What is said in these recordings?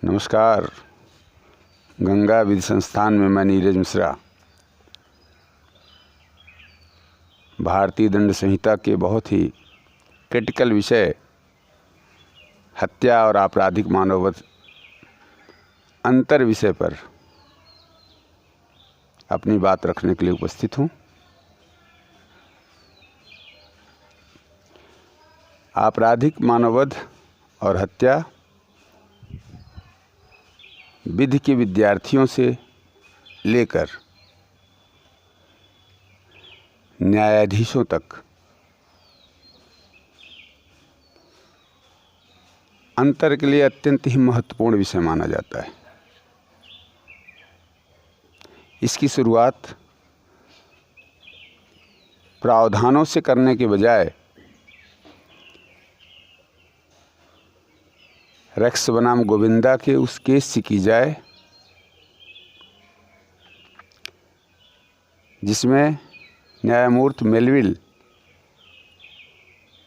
नमस्कार। गंगा विधि संस्थान में मैं नीरज मिश्रा भारतीय दंड संहिता के बहुत ही क्रिटिकल विषय हत्या और आपराधिक मानववध अंतर विषय पर अपनी बात रखने के लिए उपस्थित हूँ। आपराधिक मानववध और हत्या विधि के विद्यार्थियों से लेकर न्यायाधीशों तक अंतर के लिए अत्यंत ही महत्वपूर्ण विषय माना जाता है। इसकी शुरुआत प्रावधानों से करने के बजाय रेक्स बनाम गोविंदा के उस केस से की जाए जिसमें न्यायमूर्ति मेलविल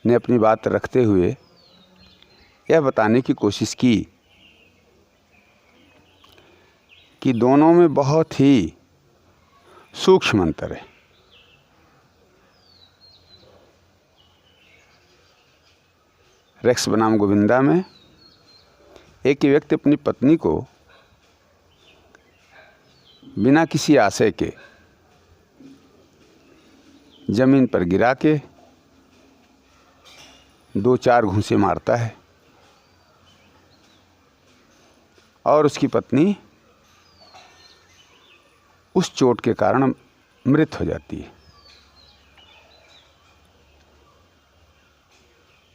ने अपनी बात रखते हुए यह बताने की कोशिश की कि दोनों में बहुत ही सूक्ष्म अंतर है। रेक्स बनाम गोविंदा में एक व्यक्ति अपनी पत्नी को बिना किसी आशय के जमीन पर गिरा के 2-4 घूंसे मारता है और उसकी पत्नी उस चोट के कारण मृत हो जाती है।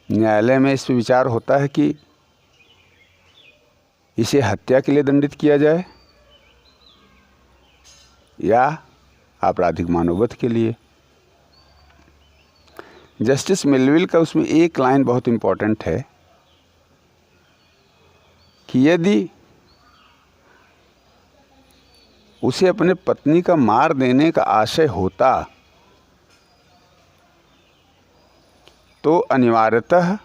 न्यायालय में इस पर विचार होता है कि इसे हत्या के लिए दंडित किया जाए या आपराधिक मानववध के लिए। जस्टिस मेलविल का उसमें एक लाइन बहुत इम्पोर्टेंट है कि यदि उसे अपने पत्नी का मार देने का आशय होता तो अनिवार्यतः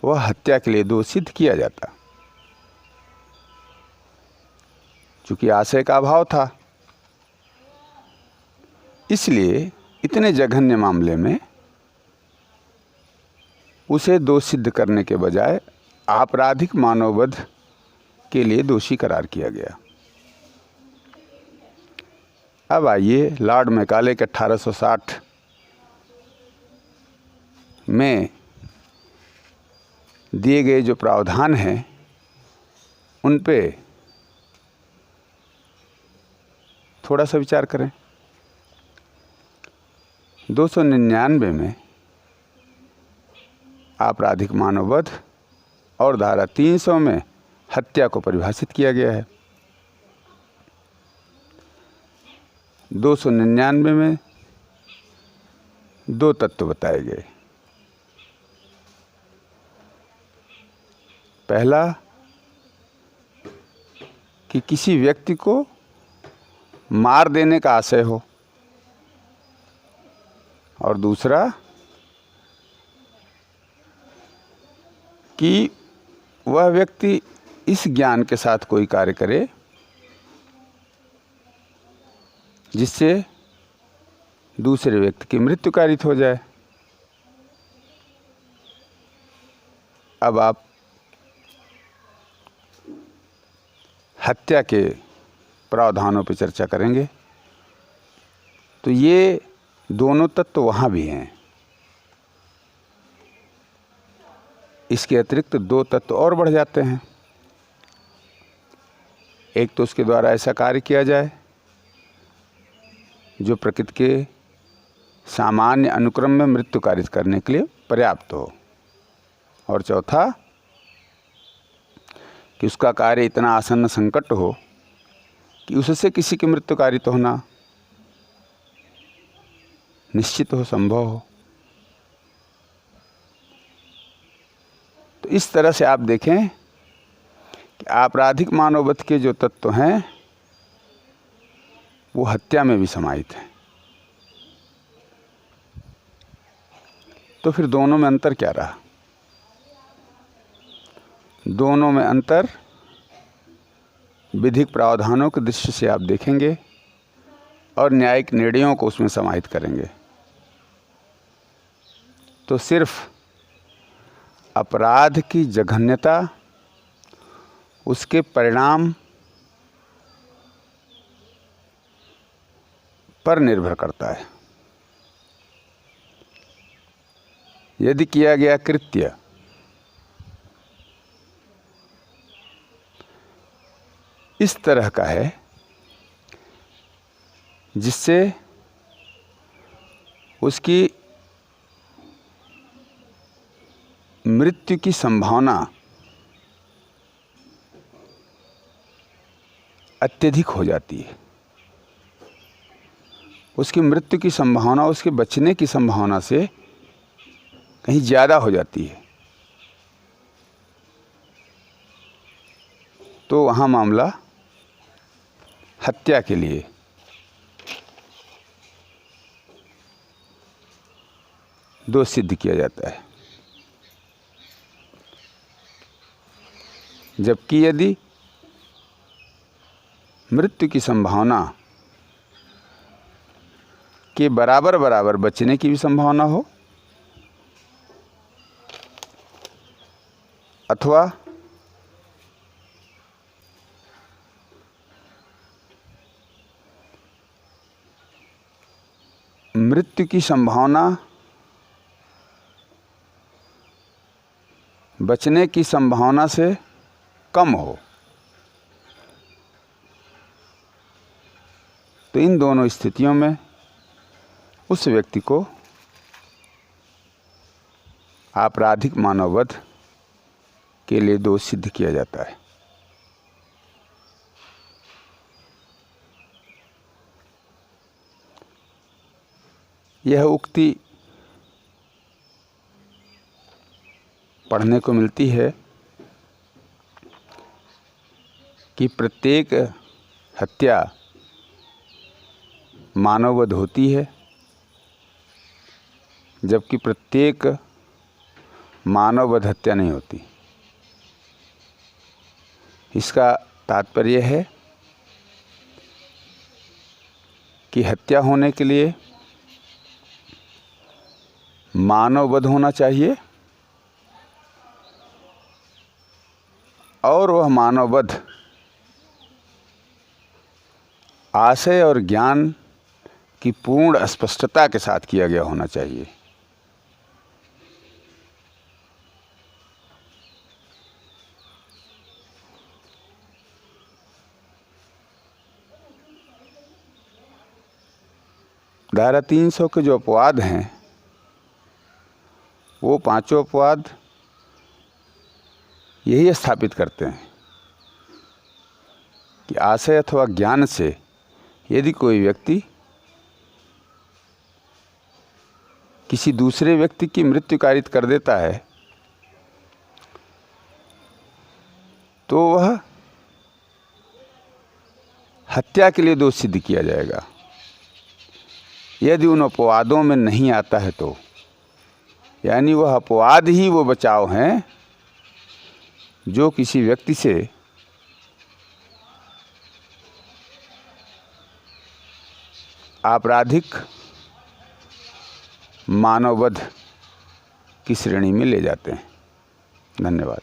वह हत्या के लिए दोषित किया जाता। चूँकि आशय का अभाव था, इसलिए इतने जघन्य मामले में उसे दोष सिद्ध करने के बजाय आपराधिक मानववध के लिए दोषी करार किया गया। अब आइए लॉर्ड मैकाले के 1860 में दिए गए जो प्रावधान हैं उन पे थोड़ा सा विचार करें। 299 में आपराधिक मानववध और धारा 300 में हत्या को परिभाषित किया गया है। 299 में 2 तत्व बताए गए। पहला कि किसी व्यक्ति को मार देने का आशय हो और दूसरा कि वह व्यक्ति इस ज्ञान के साथ कोई कार्य करे जिससे दूसरे व्यक्ति की मृत्यु कारित हो जाए। अब आप हत्या के प्रावधानों पर चर्चा करेंगे तो ये दोनों तत्व वहाँ भी हैं। इसके अतिरिक्त 2 तत्व और बढ़ जाते हैं। एक तो उसके द्वारा ऐसा कार्य किया जाए जो प्रकृति के सामान्य अनुक्रम में मृत्यु कारित करने के लिए पर्याप्त हो, और चौथा कि उसका कार्य इतना आसन्न संकट हो कि उससे किसी की मृत्यु कारित होना निश्चित हो, संभव हो। तो इस तरह से आप देखें कि आपराधिक मानववध के जो तत्व हैं वो हत्या में भी समाहित हैं। तो फिर दोनों में अंतर क्या रहा? दोनों में अंतर विधिक प्रावधानों के दृष्टि से आप देखेंगे और न्यायिक निर्णयों को उसमें समाहित करेंगे तो सिर्फ अपराध की जघन्यता, उसके परिणाम पर निर्भर करता है। यदि किया गया कृत्य इस तरह का है जिससे उसकी मृत्यु की संभावना अत्यधिक हो जाती है, उसकी मृत्यु की संभावना उसके बचने की संभावना से कहीं ज़्यादा हो जाती है, तो वहाँ मामला हत्या के लिए दोष सिद्ध किया जाता है। जबकि यदि मृत्यु की संभावना के बराबर बराबर बचने की भी संभावना हो अथवा मृत्यु की संभावना बचने की संभावना से कम हो, तो इन दोनों स्थितियों में उस व्यक्ति को आपराधिक मानववध के लिए दोष सिद्ध किया जाता है। यह उक्ति पढ़ने को मिलती है कि प्रत्येक हत्या मानववध होती है, जबकि प्रत्येक मानववध हत्या नहीं होती। इसका तात्पर्य है कि हत्या होने के लिए मानववध होना चाहिए और वह मानववध आशय और ज्ञान की पूर्ण स्पष्टता के साथ किया गया होना चाहिए। धारा 300 के जो अपवाद हैं वो पांचों अपवाद यही स्थापित करते हैं कि आशय अथवा ज्ञान से यदि कोई व्यक्ति किसी दूसरे व्यक्ति की मृत्यु कारित कर देता है तो वह हत्या के लिए दोष सिद्ध किया जाएगा। यदि उन अपवादों में नहीं आता है तो यानी वह अपवाद ही वो बचाव हैं जो किसी व्यक्ति से आपराधिक मानववध की श्रेणी में ले जाते हैं। धन्यवाद।